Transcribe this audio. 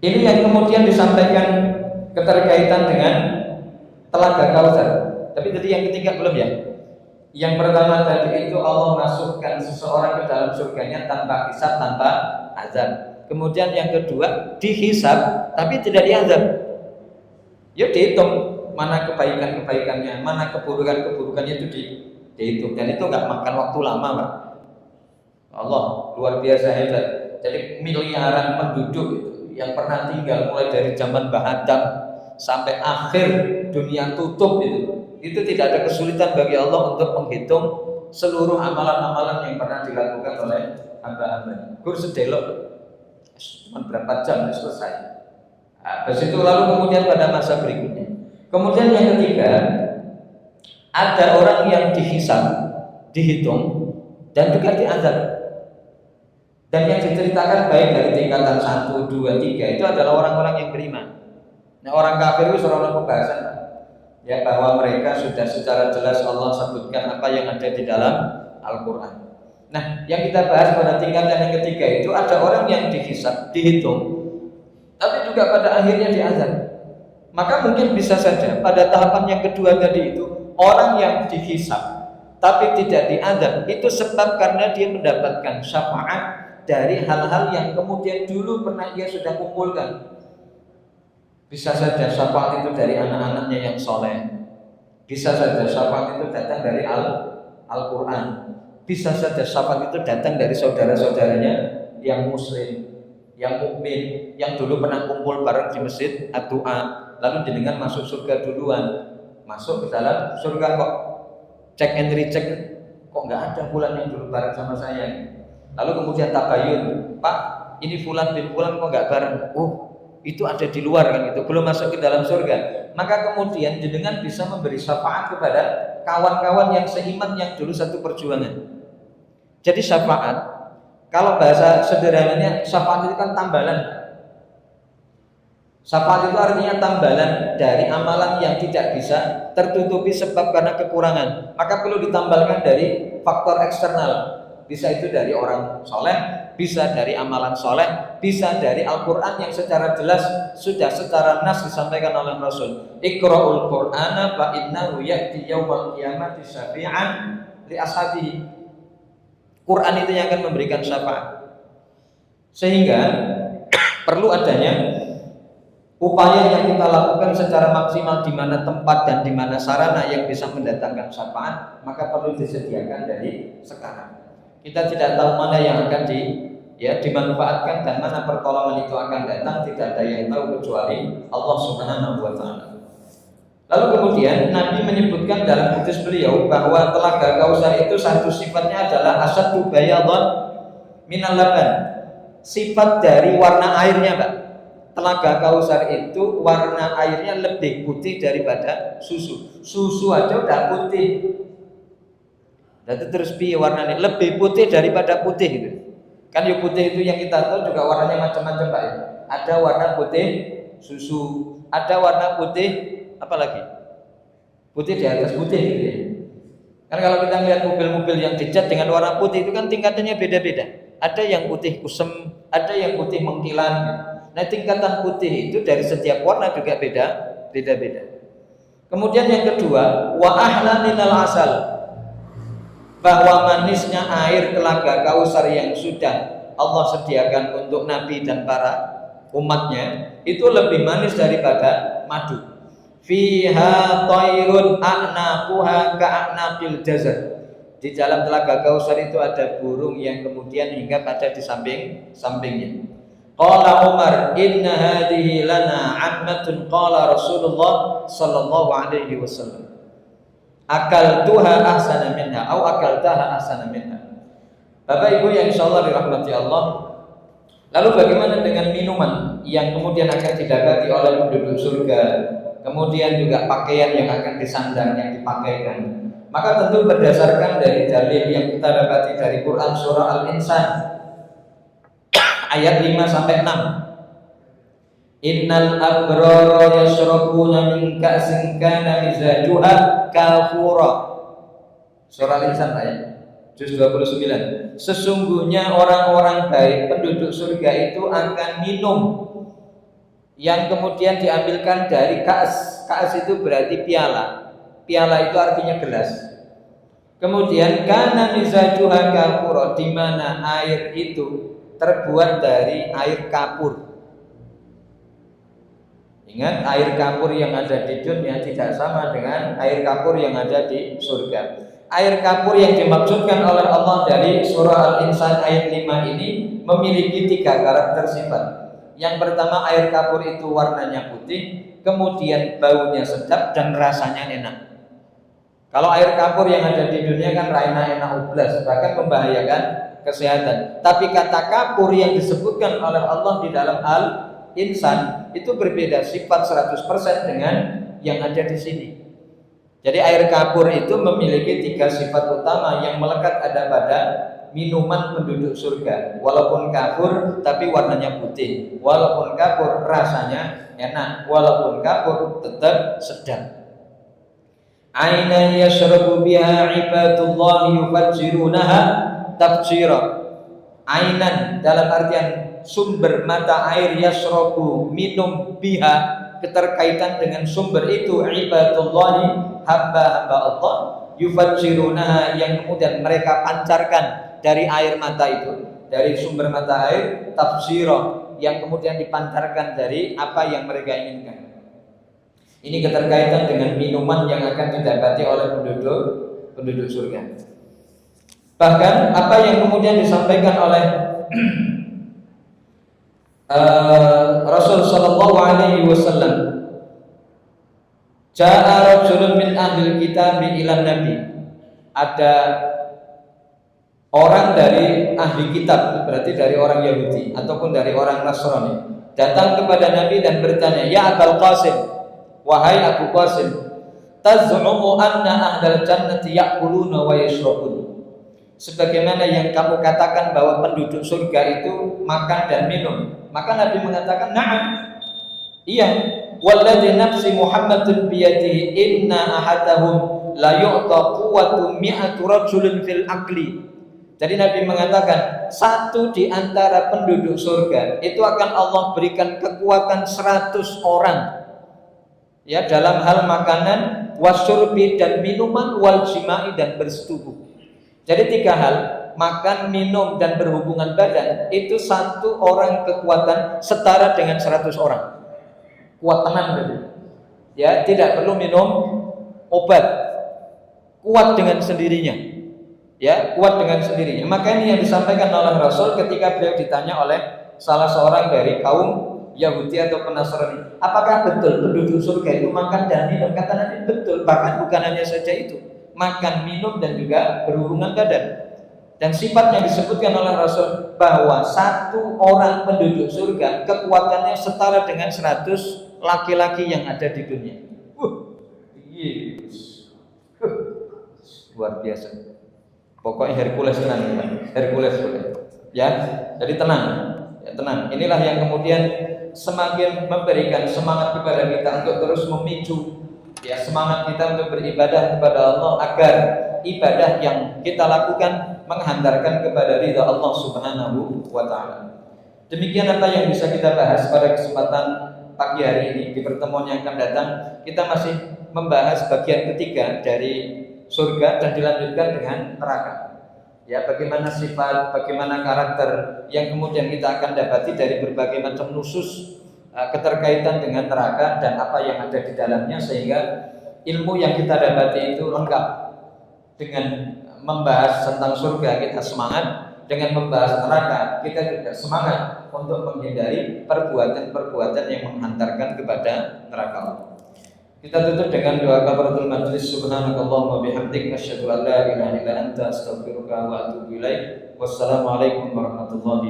Ini yang kemudian disampaikan keterkaitan dengan Telaga Kautsar. Tapi tadi yang ketiga belum ya? Yang pertama tadi itu Allah masukkan seseorang ke dalam surganya tanpa hisab, tanpa azab. Kemudian yang kedua dihisab tapi tidak diazab. Ya dihitung mana kebaikan-kebaikannya, mana keburukan-keburukannya itu dihitung. Dan itu nggak makan waktu lama, Pak. Allah luar biasa hebat. Jadi miliaran penduduk yang pernah tinggal mulai dari zaman Adam sampai akhir dunia tutup itu tidak ada kesulitan bagi Allah untuk menghitung seluruh amalan-amalan yang pernah dilakukan oleh hamba-hamba. Gur sedelok cuma berapa jam selesai. Habis itu lalu kemudian pada masa berikutnya. Kemudian yang ketiga, ada orang yang dihisab, dihitung dan juga diazab. Dan yang diceritakan baik dari tingkatan 1, 2, 3 itu adalah orang-orang yang beriman. Nah, orang kafir itu seorang pembahasan ya, bahwa mereka sudah secara jelas Allah sebutkan apa yang ada di dalam Al-Quran. Nah, yang kita bahas pada tingkatan yang ketiga itu ada orang yang dihisab, dihitung, tapi juga pada akhirnya diazab. Maka mungkin bisa saja pada tahapan yang kedua tadi itu orang yang dihisab tapi tidak diazab itu sebab karena dia mendapatkan syafaat dari hal-hal yang kemudian dulu pernah ia sudah kumpulkan. Bisa saja syafaat itu dari anak-anaknya yang soleh, bisa saja syafaat itu datang dari Al-Quran, bisa saja syafaat itu datang dari saudara-saudaranya yang muslim, yang mukmin, yang dulu pernah kumpul bareng di masjid Ad-Du'a, lalu jenengan masuk surga duluan, masuk ke dalam surga kok cek and recheck, kok nggak ada fulan yang dulu bareng sama saya. Lalu kemudian tabayun, Pak, ini fulan bin fulan kok nggak bareng? Oh, itu ada di luar kan, itu belum masuk ke dalam surga. Maka kemudian jenengan bisa memberi syafaat kepada kawan-kawan yang seiman yang dulu satu perjuangan. Jadi syafaat, kalau bahasa sederhananya syafaat itu kan tambalan. Syafaat itu artinya tambalan dari amalan yang tidak bisa tertutupi sebab karena kekurangan. Maka perlu ditambalkan dari faktor eksternal. Bisa itu dari orang soleh, bisa dari amalan soleh, bisa dari Al-Quran yang secara jelas sudah secara nas disampaikan oleh Rasul. Iqra'ul Qur'ana fa innahu ya'ti yaumal qiyamati syafi'an li ashabihi. Quran itu yang akan memberikan syafaat. Sehingga perlu adanya upaya yang kita lakukan secara maksimal di mana tempat dan di mana sarana yang bisa mendatangkan syafaat, maka perlu disediakan dari sekarang. Kita tidak tahu mana yang akan dimanfaatkan dan mana pertolongan itu akan datang, tidak ada yang tahu kecuali Allah Subhanahu wa taala. Lalu kemudian Nabi menyebutkan dalam hadis beliau bahwa Telaga Kautsar itu satu sifatnya adalah asyaddu bayadhan minal laban. Sifat dari warna airnya, Pak. Telaga Kautsar itu warna airnya lebih putih daripada susu. Susu aja udah putih. Dan terus piye warnanya lebih putih daripada putih gitu. Kan yang putih itu yang kita tahu juga warnanya macam-macam, Pak ya. Ada warna putih susu, ada warna putih apa lagi? Putih di atas putih gitu ya. Kan kalau kita lihat mobil-mobil yang dicat dengan warna putih itu kan tingkatannya beda-beda. Ada yang putih kusem, ada yang putih mengkilan gitu. Nah, tingkatan putih itu dari setiap warna juga beda-beda. Kemudian yang kedua, wa ahla minal asal. Bahwa manisnya air Telaga Kautsar yang sudah Allah sediakan untuk Nabi dan para umatnya itu lebih manis daripada madu. Fiha tairun a'naquha ka'naqil jazar. Di dalam Telaga Kautsar itu ada burung yang kemudian hinggap ada di sampingnya. Qala Umar, inna hadhihi lana 'ammatun qala Rasulullah sallallahu alaihi wasallam. Akal tuha ahsana minha atau akal taha ahsana minha. Bapak Ibu yang insyaallah dirahmati Allah. Lalu bagaimana dengan minuman yang kemudian akan didapati oleh penduduk surga, kemudian juga pakaian yang akan disandang, yang dipakaikan. Maka tentu berdasarkan dari dalil yang kita dapati dari Quran surah Al-Insan ayat 5 sampai 6. Innal abrara yashrabuna min ka'sin kana mizajuha kafura. Surah Al-Insan ayat juz 29. Sesungguhnya orang-orang baik penduduk surga itu akan minum yang kemudian diambilkan dari ka'as. Ka'as itu berarti piala. Piala itu artinya gelas. Kemudian kana mizajuha kafura, di mana air itu terbuat dari air kapur. Ingat, air kapur yang ada di dunia tidak sama dengan air kapur yang ada di surga. Air kapur yang dimaksudkan oleh Allah dari surah Al-Insan ayat 5 ini memiliki 3 karakter sifat. Yang pertama, air kapur itu warnanya putih, kemudian baunya sedap dan rasanya enak. Kalau air kapur yang ada di dunia kan enak ublas, bahkan membahayakan kesehatan. Tapi kata kapur yang disebutkan oleh Allah di dalam Al-Insan itu berbeda sifat 100% dengan yang ada di sini. Jadi air kapur itu memiliki 3 sifat utama yang melekat ada pada minuman penduduk surga. Walaupun kapur tapi warnanya putih, walaupun kapur rasanya enak, walaupun kapur tetap sedap. Ainan yashrabu biha ibadullahi yufajjirunaha tafjira. Ainan dalam artian sumber mata air, yashrabu minum biha, keterkaitan dengan sumber itu ibadullahi, hamba-hamba Allah, yufajjirunaha, yang kemudian mereka pancarkan dari air mata itu, dari sumber mata air, tafjira, yang kemudian dipancarkan dari apa yang mereka inginkan. Ini keterkaitan dengan minuman yang akan didapati oleh penduduk surga. Bahkan apa yang kemudian disampaikan oleh Rasul sallallahu alaihi wasallam, ja'a rajulun min ahlil kitab ila nabi, ada orang dari ahli kitab, berarti dari orang Yahudi ataupun dari orang Nasrani, datang kepada Nabi dan bertanya, ya Abul Qasim, wahai Abu Qasim, taz'umu anna ahlal jannati ya'kuluna wa yashrabun, sebagaimana yang kamu katakan bahwa penduduk surga itu makan dan minum. Maka Nabi mengatakan, na'am, iya, walladzi nafsi Muhammadun biyadihi inna ahadahum la yu'ta quwwatu mi'atu rajulin fil aqli. Jadi Nabi mengatakan, satu di antara penduduk surga itu akan Allah berikan kekuatan 100 orang, ya, dalam hal makanan, wasyurbi dan minuman, wal jima'i dan bersetubuh. Jadi 3 hal, makan, minum dan berhubungan badan, itu 1 orang kekuatan setara dengan 100 orang. Kuat tenang berarti. Ya, tidak perlu minum obat. Kuat dengan sendirinya. Ya, kuat dengan sendirinya. Maka ini yang disampaikan oleh Rasul ketika beliau ditanya oleh salah seorang dari kaum Yahudi atau Nasrani, apakah betul penduduk surga itu makan dan minum? Kata Nabi, betul. Bahkan bukan hanya saja itu, makan, minum dan juga berhubungan badan. Dan sifat yang disebutkan oleh Rasul bahwa 1 orang penduduk surga kekuatannya setara dengan 100 laki-laki yang ada di dunia. Luar biasa. Pokoknya Hercules tenang, Hercules ya. Jadi tenang, ya, tenang. Inilah yang kemudian semakin memberikan semangat kepada kita untuk terus memicu, ya, semangat kita untuk beribadah kepada Allah, agar ibadah yang kita lakukan menghantarkan kepada ridha Allah Subhanahu wa taala. Demikian apa yang bisa kita bahas pada kesempatan pagi hari ini. Di pertemuan yang akan datang kita masih membahas bagian ketiga dari surga dan dilanjutkan dengan neraka. Ya, bagaimana sifat, bagaimana karakter yang kemudian kita akan dapati dari berbagai macam nusus keterkaitan dengan neraka dan apa yang ada di dalamnya, sehingga ilmu yang kita dapati itu lengkap. Dengan membahas tentang surga kita semangat, dengan membahas neraka kita juga semangat untuk menghindari perbuatan-perbuatan yang menghantarkan kepada neraka. Kita tutup dengan doa kafaratul majlis. Subhanakallahumma bihamdik, asyhadu an la ilaha illa anta, astaghfiruka wa atubu ilaik. Wassalamualaikum warahmatullahi